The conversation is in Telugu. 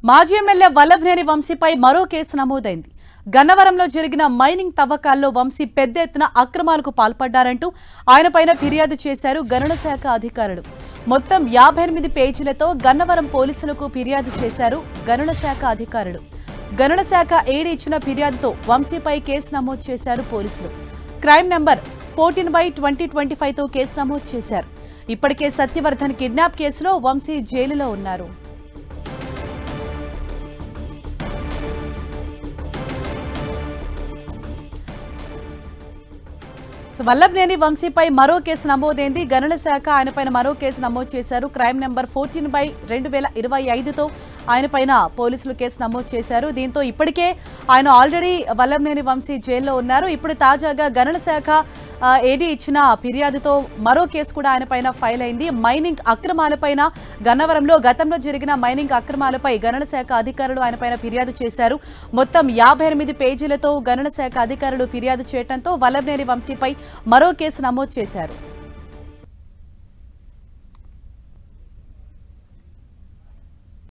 మాజీ ఎమ్మెల్యే వల్లభనేని వంశీపై మరో కేసు నమోదైంది. గన్నవరంలో జరిగిన మైనింగ్ తవ్వకాల్లో వంశీ పెద్ద ఎత్తున అక్రమాలకు పాల్పడ్డారంటూ ఆయనపైన ఫిర్యాదు చేశారు గనుల శాఖ అధికారులు. మొత్తం 58 పేజీలతో గన్నవరం పోలీసులకు ఫిర్యాదు చేశారు గనుల శాఖ అధికారులు. గనుల శాఖ ఏడీ ఇచ్చిన ఫిర్యాదుతో వంశీపై కేసు నమోదు చేశారు పోలీసులు. క్రైమ్ నంబర్ 14/2025తో కేసు నమోదు చేశారు. ఇప్పటికే సత్యవర్ధన్ కిడ్నాప్ కేసులో వంశీ జైలులో ఉన్నారు. వల్లభనేని వంశీపై మరో కేసు నమోదైంది. గనుల శాఖ ఆయనపైన మరో కేసు నమోదు చేశారు. క్రైమ్ నెంబర్ 14/2025తో ఆయనపైన పోలీసులు కేసు నమోదు చేశారు. దీంతో ఇప్పటికే ఆయన ఆల్రెడీ వల్లభనేని వంశీ జైల్లో ఉన్నారు. ఇప్పుడు తాజాగా గనుల శాఖ ఏడీ ఇచ్చిన ఫిర్యాదుతో మరో కేసు కూడా ఆయనపైన ఫైల్ అయింది. మైనింగ్ అక్రమాలపైన గన్నవరంలో గతంలో జరిగిన మైనింగ్ అక్రమాలపై గనుల శాఖ అధికారులు ఆయనపైన ఫిర్యాదు చేశారు. మొత్తం 58 పేజీలతో గనుల శాఖ అధికారులు ఫిర్యాదు చేయడంతో వల్లభనేని వంశీపై మరో కేసు నమోదు చేశారు.